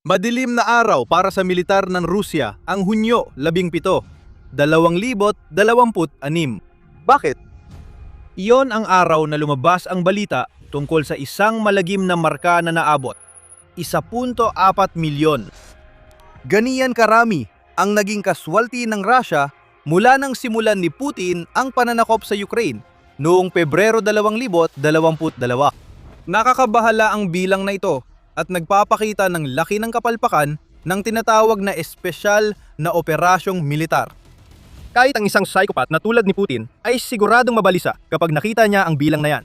Madilim na araw para sa militar ng Rusya ang Hunyo 17, 2026. Bakit? Iyon ang araw na lumabas ang balita tungkol sa isang malagim na marka na naabot, 1.4 milyon. Ganiyan karami ang naging kaswalti ng Russia mula nang simulan ni Putin ang pananakop sa Ukraine noong Pebrero 2022. Nakakabahala ang bilang na ito at nagpapakita ng laki ng kapalpakan ng tinatawag na espesyal na operasyong militar. Kahit ang isang psychopath na tulad ni Putin ay siguradong mabalisa kapag nakita niya ang bilang na yan.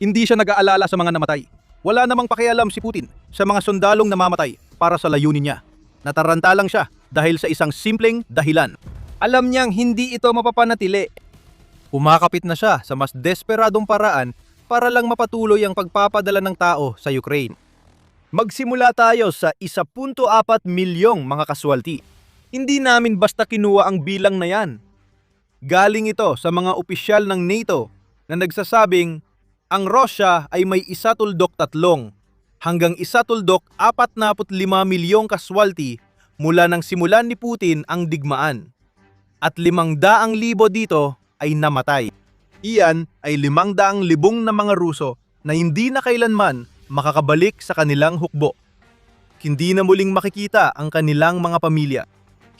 Hindi siya nag-aalala sa mga namatay. Wala namang pakialam si Putin sa mga sundalong namamatay para sa layunin niya. Nataranta lang siya dahil sa isang simpleng dahilan. Alam niyang hindi ito mapapanatili. Umakapit na siya sa mas desperadong paraan para lang mapatuloy ang pagpapadala ng tao sa Ukraine. Magsimula tayo sa 1.4 milyong mga kaswalti. Hindi namin basta kinuha ang bilang na yan. Galing ito sa mga opisyal ng NATO na nagsasabing ang Russia ay may 1.3 hanggang 1.45 milyong kaswalti mula nang simulan ni Putin ang digmaan. At 500,000 dito ay namatay. Iyan ay 500,000 na mga Ruso na hindi na kailanman makakabalik sa kanilang hukbo. Hindi na muling makikita ang kanilang mga pamilya.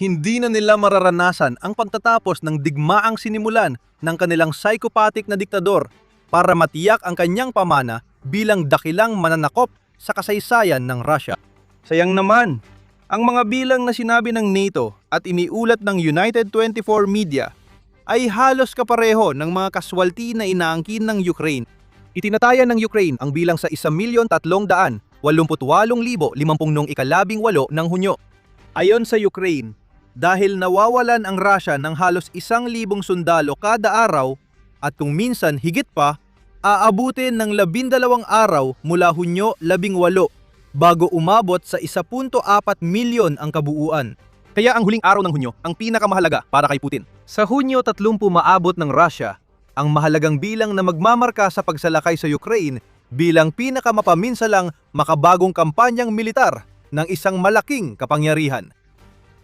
Hindi na nila mararanasan ang pagtatapos ng digmaang sinimulan ng kanilang psychopathic na diktador para matiyak ang kanyang pamana bilang dakilang mananakop sa kasaysayan ng Russia. Sayang naman, ang mga bilang na sinabi ng NATO at iniulat ng United 24 Media ay halos kapareho ng mga kaswalti na inaangkin ng Ukraine. Itinatayan ng Ukraine ang bilang sa 1,388,050 noong ika-18 ng Hunyo. Ayon sa Ukraine, dahil nawawalan ang Russia ng halos 1,000 sundalo kada araw at kung minsan higit pa, aabutin ng 12 araw mula Hunyo 18 bago umabot sa 1.4 milyon ang kabuuan. Kaya ang huling araw ng Hunyo ang pinakamahalaga para kay Putin. Sa Hunyo 30 maabot ng Russia ang mahalagang bilang na magmamarka sa pagsalakay sa Ukraine bilang pinakamapaminsalang makabagong kampanyang militar ng isang malaking kapangyarihan.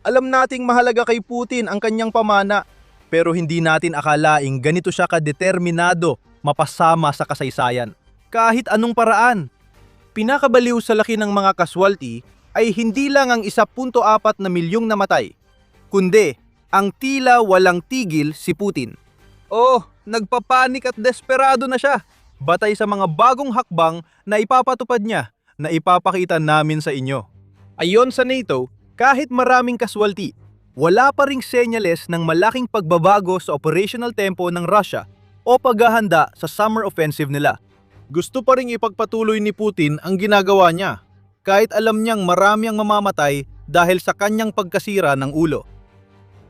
Alam nating mahalaga kay Putin ang kanyang pamana, pero hindi natin akalaing ganito siya kadeterminado mapasama sa kasaysayan. Kahit anong paraan. Pinakabaliw sa laki ng mga kaswalti ay hindi lang ang 1.4 milyong namatay, kundi ang tila walang tigil si Putin. Oh, nagpapanik at desperado na siya, batay sa mga bagong hakbang na ipapatupad niya na ipapakita namin sa inyo. Ayon sa NATO, kahit maraming kaswalti, wala pa ring senyales ng malaking pagbabago sa operational tempo ng Russia o paghahanda sa summer offensive nila. Gusto pa ring ipagpatuloy ni Putin ang ginagawa niya, kahit alam niyang marami ang mamamatay dahil sa kanyang pagkasira ng ulo.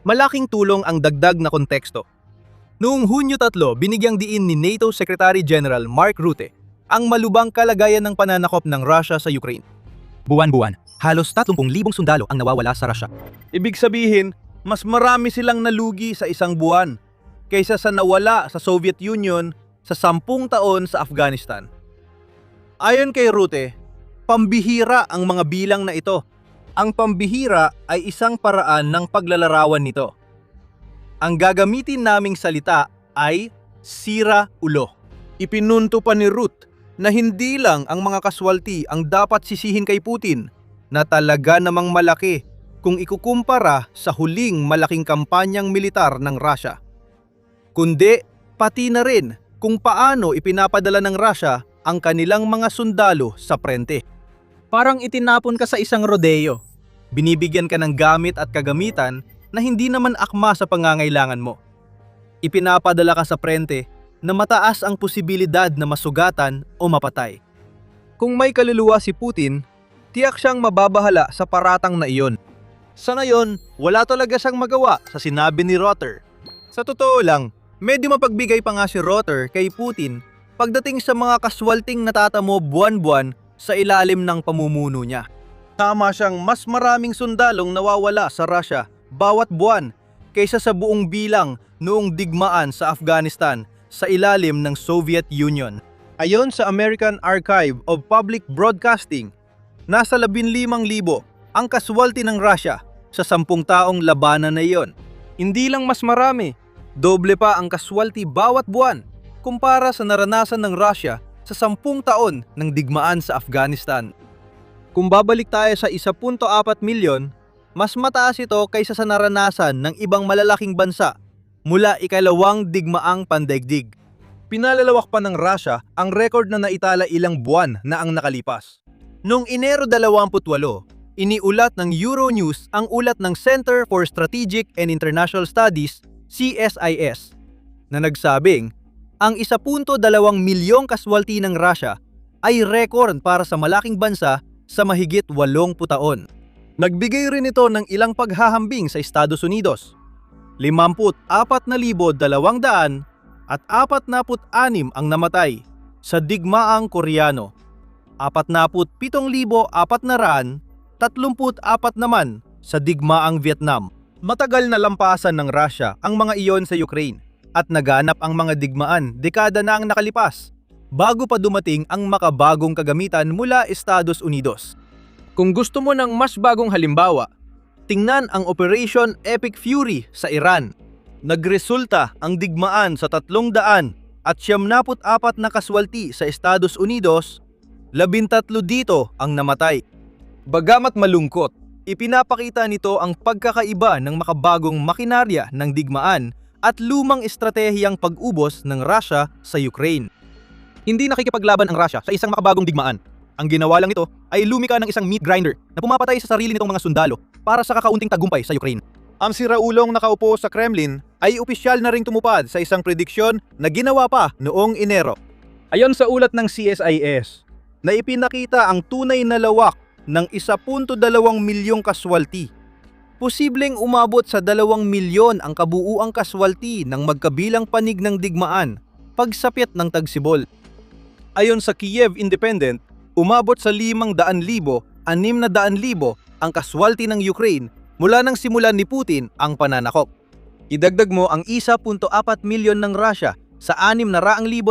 Malaking tulong ang dagdag na konteksto. Noong Hunyo 3, binigyang diin ni NATO Secretary General Mark Rutte ang malubhang kalagayan ng pananakop ng Russia sa Ukraine. Buwan-buwan, halos 30,000 sundalo ang nawawala sa Russia. Ibig sabihin, mas marami silang nalugi sa isang buwan kaysa sa nawala sa Soviet Union sa 10 taon sa Afghanistan. Ayon kay Rutte, pambihira ang mga bilang na ito. Ang pambihira ay isang paraan ng paglalarawan nito. Ang gagamitin naming salita ay sira ulo. Ipinunto pa ni Rutte na hindi lang ang mga kaswalti ang dapat sisihin kay Putin na talaga namang malaki kung ikukumpara sa huling malaking kampanyang militar ng Russia. Kundi pati na rin kung paano ipinapadala ng Russia ang kanilang mga sundalo sa prente. Parang itinapon ka sa isang rodeo. Binibigyan ka ng gamit at kagamitan na hindi naman akma sa pangangailangan mo. Ipinapadala ka sa prente na mataas ang posibilidad na masugatan o mapatay. Kung may kaluluwa si Putin, tiyak siyang mababahala sa paratang na iyon. Sa ngayon, wala talaga siyang magawa sa sinabi ni Rutte. Sa totoo lang, medyo mapagbigay pa nga si Rutte kay Putin pagdating sa mga kaswalting natatamo buwan-buwan sa ilalim ng pamumuno niya. Tama siyang mas maraming sundalong nawawala sa Russia bawat buwan kaysa sa buong bilang noong digmaan sa Afghanistan sa ilalim ng Soviet Union. Ayon sa American Archive of Public Broadcasting, nasa 15,000 ang kaswalti ng Russia sa 10 taong labanan na iyon. Hindi lang mas marami, doble pa ang kaswalti bawat buwan kumpara sa naranasan ng Russia sa 10 taon ng digmaan sa Afghanistan. Kung babalik tayo sa 1.4 milyon, mas mataas ito kaysa sa naranasan ng ibang malalaking bansa mula ikalawang digmaang pandaigdig. Pinalalawak pa ng Russia ang record na naitala ilang buwan na ang nakalipas. Noong Enero 28, iniulat ng Euronews ang ulat ng Center for Strategic and International Studies, CSIS, na nagsabing ang 1.2 milyong kaswalti ng Russia ay record para sa malaking bansa sa mahigit 80 taon. Nagbigay rin ito ng ilang paghahambing sa Estados Unidos. 54,200 at 46 ang namatay sa digmaang Koreano. 47,434 naman sa digmaang Vietnam. Matagal na lampasan ng Russia ang mga iyon sa Ukraine at naganap ang mga digmaan dekada na ang nakalipas bago pa dumating ang makabagong kagamitan mula Estados Unidos. Kung gusto mo ng mas bagong halimbawa, tingnan ang Operation Epic Fury sa Iran. Nagresulta ang digmaan sa 300 at 74 na kaswalti sa Estados Unidos, 13 dito ang namatay. Bagamat malungkot, ipinapakita nito ang pagkakaiba ng makabagong makinarya ng digmaan at lumang estratehiyang pag-ubos ng Russia sa Ukraine. Hindi nakikipaglaban ang Russia sa isang makabagong digmaan. Ang ginawa lang nito ay lumika ng isang meat grinder na pumapatay sa sarili nitong mga sundalo para sa kakaunting tagumpay sa Ukraine. Ang siraulong nakaupo sa Kremlin ay opisyal na ring tumupad sa isang prediksyon na ginawa pa noong Enero. Ayon sa ulat ng CSIS, na ipinakita ang tunay na lawak ng 1.2 milyong kaswalti. Posibleng umabot sa 2 milyon ang kabuuang kaswalti ng magkabilang panig ng digmaan pagsapit ng tagsibol. Ayon sa Kiev Independent, umabot sa 500,000, 600,000 ang kaswalti ng Ukraine mula nang simulan ni Putin ang pananakop. Idagdag mo ang 1.4 milyon ng Russia sa 600,000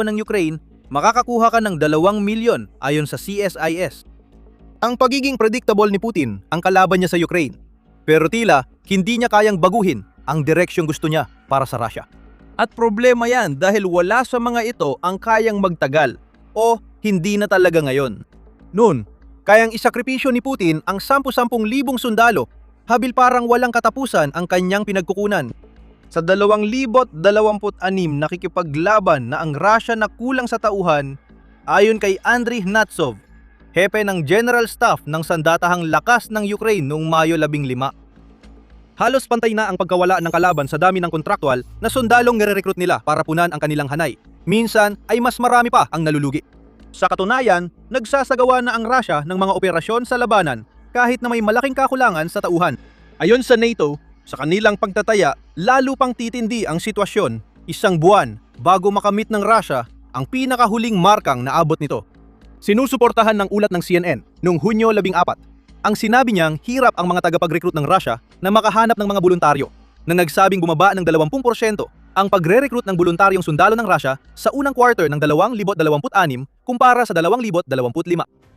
ng Ukraine, makakakuha ka ng 2 milyon ayon sa CSIS. Ang pagiging predictable ni Putin ang kalaban niya sa Ukraine, pero tila hindi niya kayang baguhin ang direksyong gusto niya para sa Russia. At problema yan dahil wala sa mga ito ang kayang magtagal o hindi na talaga ngayon. Noon, kayang isakripisyo ni Putin ang 10,000 sundalo, habil parang walang katapusan ang kanyang pinagkukunan. Sa 2026 nakikipaglaban na ang Russia na kulang sa tauhan, ayon kay Andriy Natsov, hepe ng General Staff ng sandatahang lakas ng Ukraine noong Mayo 15. Halos pantay na ang pagkawala ng kalaban sa dami ng kontraktwal na sundalong nire-recruit nila para punan ang kanilang hanay. Minsan ay mas marami pa ang nalulugi. Sa katunayan, nagsasagawa na ang Russia ng mga operasyon sa labanan kahit na may malaking kakulangan sa tauhan. Ayon sa NATO, sa kanilang pagtataya, lalo pang titindi ang sitwasyon 1 buwan bago makamit ng Russia ang pinakahuling markang naabot nito. Sinusuportahan ng ulat ng CNN noong Hunyo 14. Ang sinabi niyang hirap ang mga tagapag-recruit ng Russia na makahanap ng mga voluntaryo, na nagsabing bumaba ng 20% ang pagre-recruit ng voluntaryong sundalo ng Russia sa unang quarter ng 2026 kumpara sa 2025.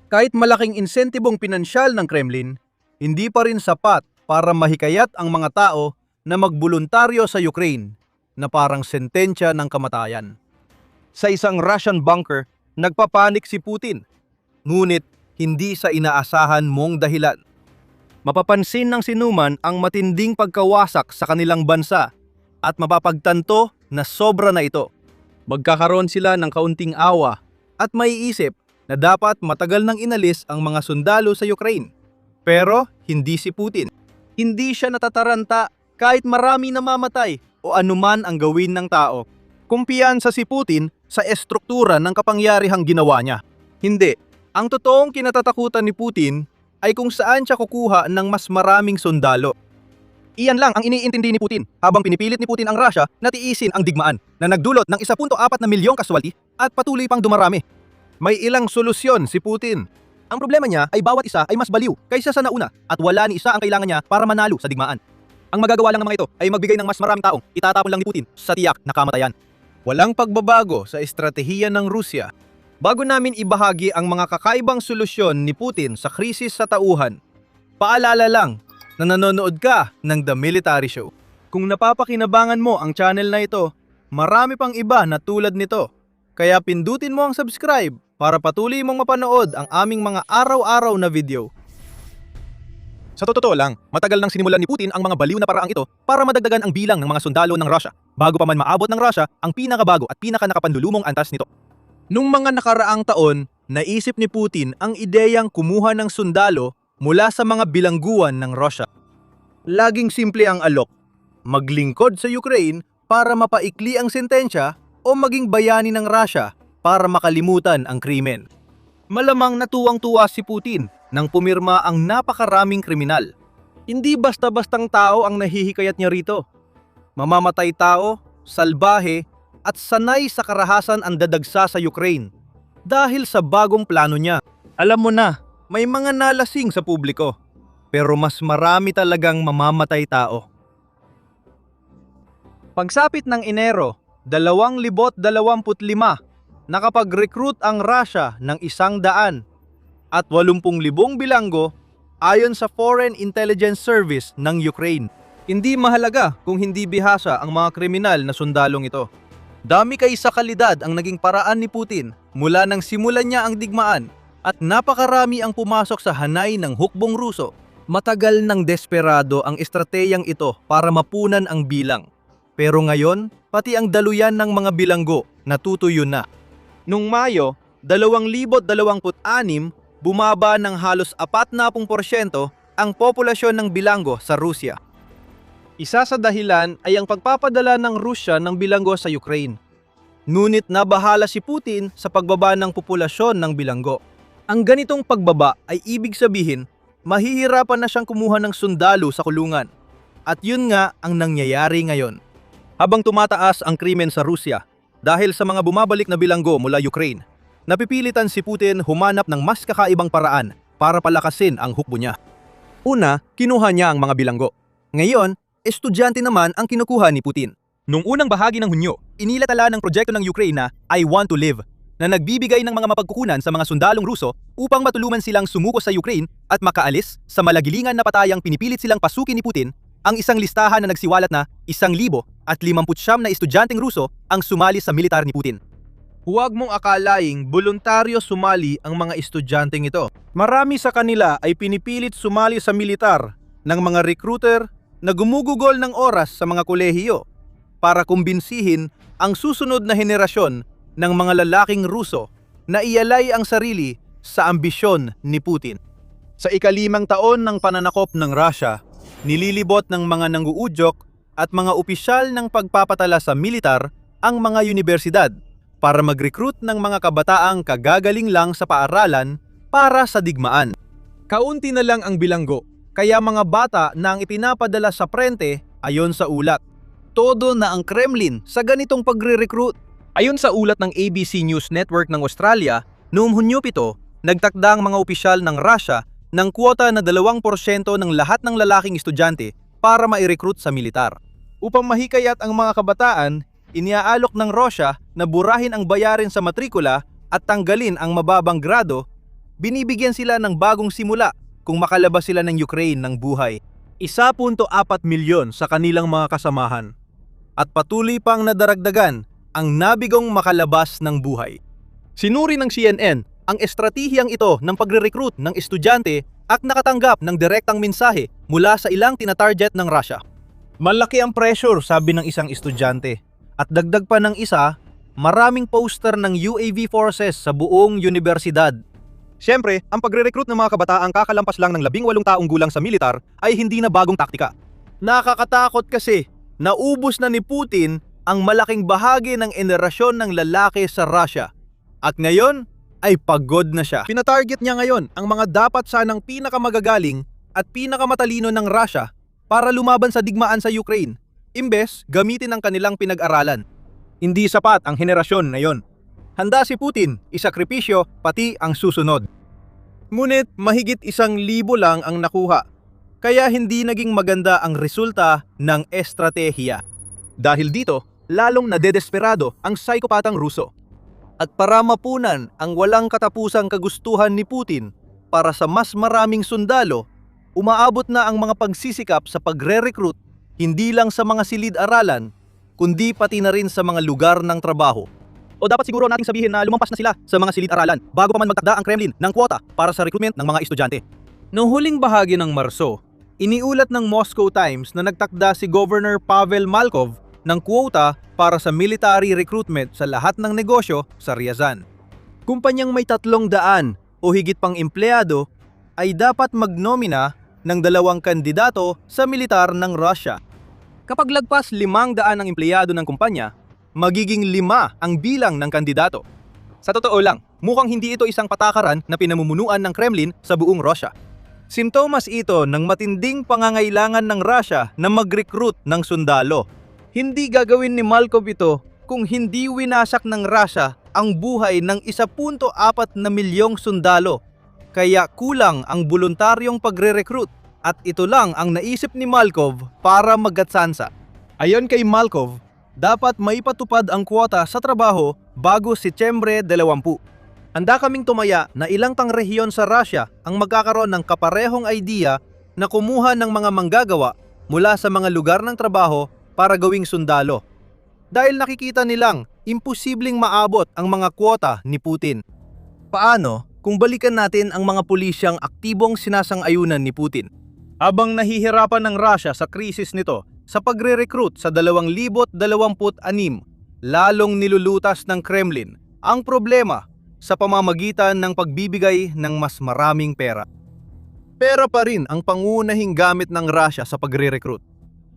Kahit malaking insentibong pinansyal ng Kremlin, hindi pa rin sapat para mahikayat ang mga tao na magboluntaryo sa Ukraine na parang sentensya ng kamatayan. Sa isang Russian bunker, nagpapanik si Putin, ngunit hindi sa inaasahan mong dahilan. Mapapansin ng sinuman ang matinding pagkawasak sa kanilang bansa at mapapagtanto na sobra na ito. Magkakaroon sila ng kaunting awa at maiisip na dapat matagal nang inalis ang mga sundalo sa Ukraine. Pero hindi si Putin. Hindi siya natataranta kahit marami namamatay o anuman ang gawin ng tao. Kumpiyansa si Putin sa estruktura ng kapangyarihang ginawa niya. Hindi. Ang totoong kinatatakutan ni Putin ay kung saan siya kukuha ng mas maraming sundalo. Iyan lang ang iniintindi ni Putin habang pinipilit ni Putin ang Russia na tiisin ang digmaan na nagdulot ng 1.4 milyong kaswalti at patuloy pang dumarami. May ilang solusyon si Putin. Ang problema niya ay bawat isa ay mas baliw kaysa sa nauna at wala ni isa ang kailangan niya para manalo sa digmaan. Ang magagawa lang ng mga ito ay magbigay ng mas maraming taong itatapon lang ni Putin sa tiyak na kamatayan. Walang pagbabago sa estratehiya ng Rusya. Bago namin ibahagi ang mga kakaibang solusyon ni Putin sa krisis sa tauhan, Paalala lang na nanonood ka ng The Military Show. Kung napapakinabangan mo ang channel na ito, marami pang iba na tulad nito. Kaya pindutin mo ang subscribe para patuloy mong mapanood ang aming mga araw-araw na video. Sa totoo lang, matagal nang sinimulan ni Putin ang mga baliw na paraang ito para madagdagan ang bilang ng mga sundalo ng Russia bago pa man maabot ng Russia ang pinakabago at pinakanakapanlulumong antas nito. Nung mga nakaraang taon, naisip ni Putin ang ideyang kumuha ng sundalo mula sa mga bilangguan ng Russia. Laging simple ang alok, maglingkod sa Ukraine para mapaikli ang sentensya o maging bayani ng Russia para makalimutan ang krimen. Malamang natuwang-tuwa si Putin nang pumirma ang napakaraming kriminal. Hindi basta-bastang tao ang nahihikayat niya rito. Mamamatay tao, salbahe, at sanay sa karahasan ang dadagsa sa Ukraine dahil sa bagong plano niya. Alam mo na, may mga nalasing sa publiko, pero mas marami talagang mamamatay tao. Pagsapit ng Enero 2025, nakapag-recruit ang Russia ng 100 at 80,000 bilanggo ayon sa Foreign Intelligence Service ng Ukraine. Hindi mahalaga kung hindi bihasa ang mga kriminal na sundalong ito. Dami kaysa kalidad ang naging paraan ni Putin mula nang simulan niya ang digmaan at napakarami ang pumasok sa hanay ng hukbong Ruso. Matagal nang desperado ang estratehiyang ito para mapunan ang bilang. Pero ngayon, pati ang daluyan ng mga bilanggo natutuyo na. Noong Mayo 2026, bumaba ng halos 40% ang populasyon ng bilanggo sa Rusya. Isa sa dahilan ay ang pagpapadala ng Rusya ng bilanggo sa Ukraine. Ngunit nabahala si Putin sa pagbaba ng populasyon ng bilanggo. Ang ganitong pagbaba ay ibig sabihin, mahihirapan na siyang kumuha ng sundalo sa kulungan. At yun nga ang nangyayari ngayon. Habang tumataas ang krimen sa Rusya dahil sa mga bumabalik na bilanggo mula Ukraine, napipilitan si Putin humanap ng mas kakaibang paraan para palakasin ang hukbo niya. Una, kinuha niya ang mga bilanggo. Ngayon, estudyante naman ang kinukuha ni Putin. Noong unang bahagi ng Hunyo, inilatala ng proyekto ng Ukraine na I Want to Live, na nagbibigay ng mga mapagkukunan sa mga sundalong Ruso upang matulungan silang sumuko sa Ukraine at makaalis sa malagilingan na patayang pinipilit silang pasukin ni Putin. Ang isang listahan na nagsiwalat na 1,059 na estudyanteng Ruso ang sumali sa militar ni Putin. Huwag mong akalaing voluntaryo sumali ang mga estudyanteng ito. Marami sa kanila ay pinipilit sumali sa militar ng mga recruiter na gumugugol ng oras sa mga kolehiyo para kumbinsihin ang susunod na henerasyon ng mga lalaking Ruso na ialay ang sarili sa ambisyon ni Putin. Sa ika-5 taon ng pananakop ng Russia, nililibot ng mga nangguudyok at mga opisyal ng pagpapatala sa militar ang mga universidad para mag-recruit ng mga kabataang kagagaling lang sa paaralan para sa digmaan. Kaunti na lang ang bilanggo, kaya mga bata na ang ipinapadala sa prente ayon sa ulat. Todo na ang Kremlin sa ganitong pagre-recruit. Ayon sa ulat ng ABC News Network ng Australia, noong Hunyo 7, nagtakda ang mga opisyal ng Russia ng kwota na 2% ng lahat ng lalaking estudyante para mai-recruit sa militar. Upang mahikayat ang mga kabataan, iniaalok ng Russia na burahin ang bayarin sa matrikula at tanggalin ang mababang grado, binibigyan sila ng bagong simula kung makalabas sila ng Ukraine ng buhay. 1.4 milyon sa kanilang mga kasamahan. At patuloy pang nadaragdagan ang nabigong makalabas ng buhay. Sinuri ng CNN ang estratehiyang ito ng pagre-recruit ng estudyante at nakatanggap ng direktang mensahe mula sa ilang tinatarget ng Russia. Malaki ang pressure, sabi ng isang estudyante. At dagdag pa ng isa, maraming poster ng UAV forces sa buong universidad. Siyempre, ang pagre-recruit ng mga kabataang kakalampas lang ng 18 taong gulang sa militar ay hindi na bagong taktika. Nakakatakot kasi, naubos na ni Putin ang malaking bahagi ng henerasyon ng lalaki sa Russia. At ngayon, ay pagod na siya. Pinatarget niya ngayon ang mga dapat sanang pinakamagagaling at pinakamatalino ng Russia para lumaban sa digmaan sa Ukraine, imbes gamitin ang kanilang pinag-aralan. Hindi sapat ang henerasyon na yon. Handa si Putin isakripisyo pati ang susunod. Ngunit mahigit 1,000 lang ang nakuha, kaya hindi naging maganda ang resulta ng estratehiya. Dahil dito, lalong nadedesperado ang psikopatang Ruso. At para mapunan ang walang katapusang kagustuhan ni Putin para sa mas maraming sundalo, umaabot na ang mga pagsisikap sa pagre-recruit hindi lang sa mga silid-aralan, kundi pati na rin sa mga lugar ng trabaho. O dapat siguro nating sabihin na lumampas na sila sa mga silid-aralan bago pa man magtakda ang Kremlin ng kwota para sa recruitment ng mga estudyante. Noong huling bahagi ng Marso, iniulat ng Moscow Times na nagtakda si Governor Pavel Malkov ng kwota para sa military recruitment sa lahat ng negosyo sa Ryazan. Kumpanyang may 300 o higit pang empleyado ay dapat magnomina ng 2 kandidato sa militar ng Russia. Kapag lagpas 500 ang empleyado ng kumpanya, magiging 5 ang bilang ng kandidato. Sa totoo lang, mukhang hindi ito isang patakaran na pinamumunuan ng Kremlin sa buong Russia. Simptomas ito ng matinding pangangailangan ng Russia na mag-recruit ng sundalo. Hindi gagawin ni Malkov ito kung hindi winasak ng Russia ang buhay ng 1.4 na milyong sundalo. Kaya kulang ang voluntaryong pagre-recruit at ito lang ang naisip ni Malkov para magkatsansa. Ayon kay Malkov, dapat maipatupad ang kwota sa trabaho bago Setyembre 20. Handa kaming tumaya na ilang pang rehiyon sa Russia ang magkakaroon ng kaparehong idea na kumuha ng mga manggagawa mula sa mga lugar ng trabaho para gawing sundalo. Dahil nakikita nilang imposibleng maabot ang mga kwota ni Putin. Paano kung balikan natin ang mga pulisyang aktibong sinasang-ayunan ni Putin? Habang nahihirapan ng Russia sa krisis nito sa pagre-recruit sa 2026, lalong nilulutas ng Kremlin ang problema sa pamamagitan ng pagbibigay ng mas maraming pera. Pera pa rin ang pangunahing gamit ng Russia sa pagre-recruit.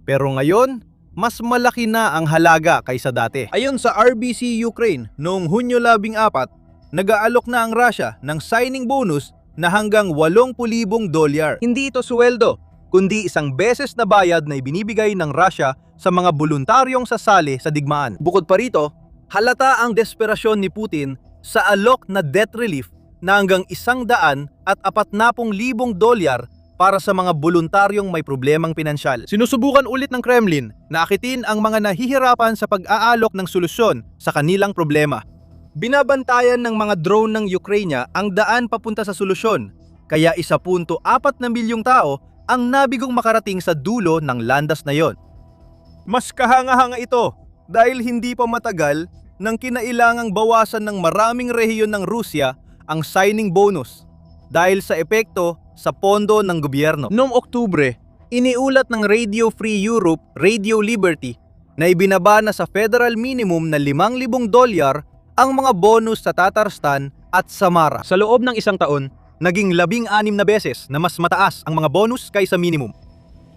Pero ngayon, mas malaki na ang halaga kaysa dati. Ayon sa RBC Ukraine, noong Hunyo 14, nag-aalok na ang Russia ng signing bonus na hanggang $80,000. Hindi ito sweldo, kundi isang beses na bayad na ibinibigay ng Russia sa mga voluntaryong sasali sa digmaan. Bukod pa rito, halata ang desperasyon ni Putin sa alok na debt relief na hanggang $140,000 para sa mga voluntaryong may problemang pinansyal. Sinusubukan ulit ng Kremlin na akitin ang mga nahihirapan sa pag-aalok ng solusyon sa kanilang problema. Binabantayan ng mga drone ng Ukraine ang daan papunta sa solusyon, kaya 1.4 na milyong tao ang nabigong makarating sa dulo ng landas na yon. Mas kahanga-hanga ito dahil hindi pa matagal nang kinailangang bawasan ng maraming rehiyon ng Rusya ang signing bonus dahil sa epekto sa pondo ng gobyerno. Noong Oktubre, iniulat ng Radio Free Europe, Radio Liberty na ibinaba na sa federal minimum na $5,000 ang mga bonus sa Tatarstan at Samara. Sa loob ng isang taon, naging 16 na beses na mas mataas ang mga bonus kaysa minimum.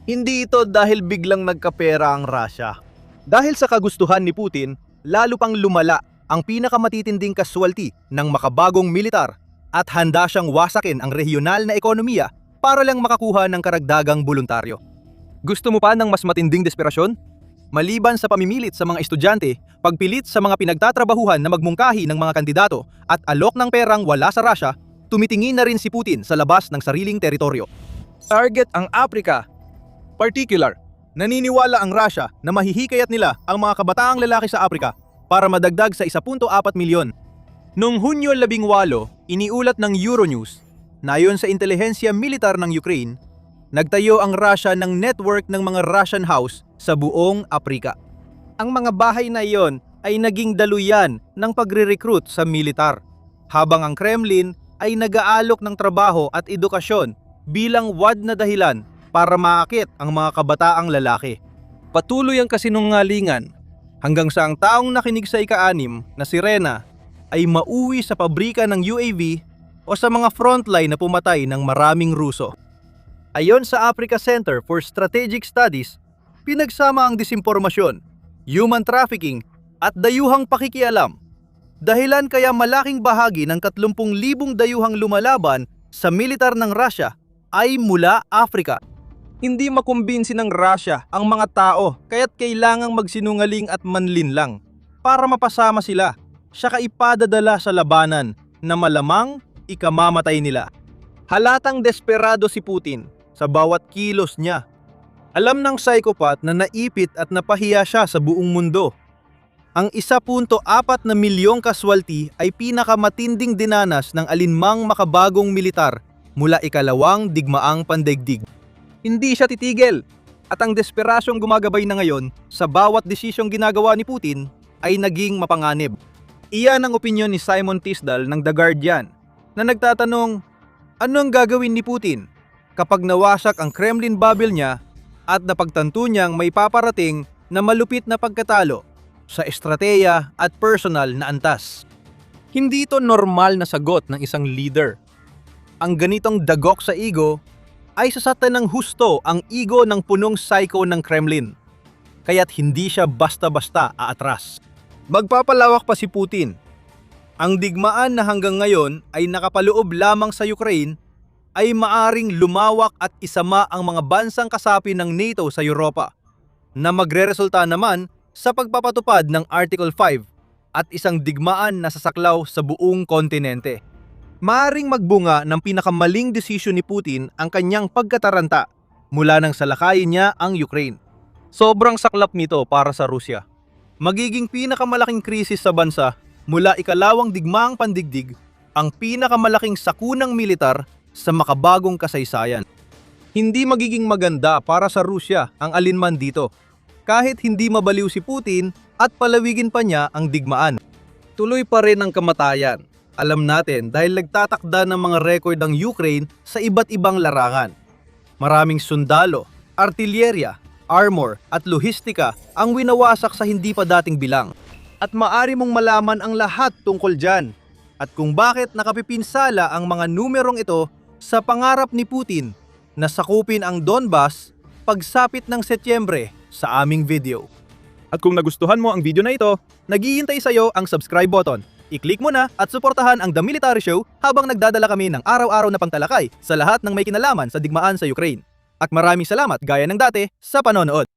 Hindi ito dahil biglang nagkapera ang Russia. Dahil sa kagustuhan ni Putin, lalo pang lumala ang pinakamatitinding kaswalti ng makabagong militar at handa siyang wasakin ang regional na ekonomiya para lang makakuha ng karagdagang voluntaryo. Gusto mo pa ng mas matinding desperasyon? Maliban sa pamimilit sa mga estudyante, pagpilit sa mga pinagtatrabahuhan na magmungkahi ng mga kandidato at alok ng perang wala sa Russia, tumitingin na rin si Putin sa labas ng sariling teritoryo. Target ang Africa. Particular, naniniwala ang Russia na mahihikayat nila ang mga kabataang lalaki sa Africa para madagdag sa 1.4 milyon. Noong Hunyo 18, iniulat ng Euronews na ayon sa intelihensya militar ng Ukraine, nagtayo ang Russia ng network ng mga Russian house sa buong Afrika. Ang mga bahay na iyon ay naging daluyan ng pagre-recruit sa militar, habang ang Kremlin ay nag-aalok ng trabaho at edukasyon bilang wad na dahilan para maakit ang mga kabataang lalaki. Patuloy ang kasinungalingan hanggang sa ang taong nakinig sa ika-6 na si Rena ay mauwi sa pabrika ng UAV o sa mga frontline na pumatay ng maraming Ruso. Ayon sa Africa Center for Strategic Studies, pinagsama ang disinformasyon, human trafficking at dayuhang pakikialam. Dahilan kaya malaking bahagi ng 30,000 dayuhang lumalaban sa militar ng Russia ay mula Africa. Hindi makumbinsi ng Russia ang mga tao kaya't kailangang magsinungaling at manlinlang para mapasama sila, saka ipadadala sa labanan na malamang ikamamatay nila. Halatang desperado si Putin sa bawat kilos niya. Alam ng psychopath na naipit at napahiya siya sa buong mundo. Ang 1.4 na milyong kaswalti ay pinakamatinding dinanas ng alinmang makabagong militar mula ikalawang digmaang pandaigdig. Hindi siya titigil at ang desperasyong gumagabay na ngayon sa bawat desisyong ginagawa ni Putin ay naging mapanganib. Iyan ang opinyon ni Simon Tisdall ng The Guardian na nagtatanong, ano ang gagawin ni Putin kapag nawasak ang Kremlin bubble niya at napagtanto niyang may paparating na malupit na pagkatalo sa estratehiya at personal na antas. Hindi ito normal na sagot ng isang leader. Ang ganitong dagok sa ego ay sasatan ng husto ang ego ng punong psycho ng Kremlin. Kaya't hindi siya basta-basta aatras. Magpapalawak pa si Putin. Ang digmaan na hanggang ngayon ay nakapaloob lamang sa Ukraine ay maaring lumawak at isama ang mga bansang kasapi ng NATO sa Europa na magreresulta naman sa pagpapatupad ng Article 5 at isang digmaan na sasaklaw sa buong kontinente. Maaring magbunga ng pinakamaling desisyon ni Putin ang kanyang pagkataranta mula nang salakayin niya ang Ukraine. Sobrang saklap nito para sa Rusya. Magiging pinakamalaking krisis sa bansa mula ikalawang digmaang pandigdig, ang pinakamalaking sakunang militar sa makabagong kasaysayan. Hindi magiging maganda para sa Rusya ang alinman dito, kahit hindi mabaliw si Putin at palawigin pa niya ang digmaan. Tuloy pa rin ang kamatayan. Alam natin dahil nagtatakda ng mga record ang Ukraine sa iba't ibang larangan. Maraming sundalo, artilyerya, armor at lohistika ang winawasak sa hindi pa dating bilang. At maari mong malaman ang lahat tungkol dyan at kung bakit nakapipinsala ang mga numerong ito sa pangarap ni Putin na sakupin ang Donbas pagsapit ng Setyembre sa aming video. At kung nagustuhan mo ang video na ito, naghihintay sa'yo ang subscribe button. I-click mo na at suportahan ang The Military Show habang nagdadala kami ng araw-araw na pangtalakay sa lahat ng may kinalaman sa digmaan sa Ukraine. At maraming salamat gaya ng dati sa panonood.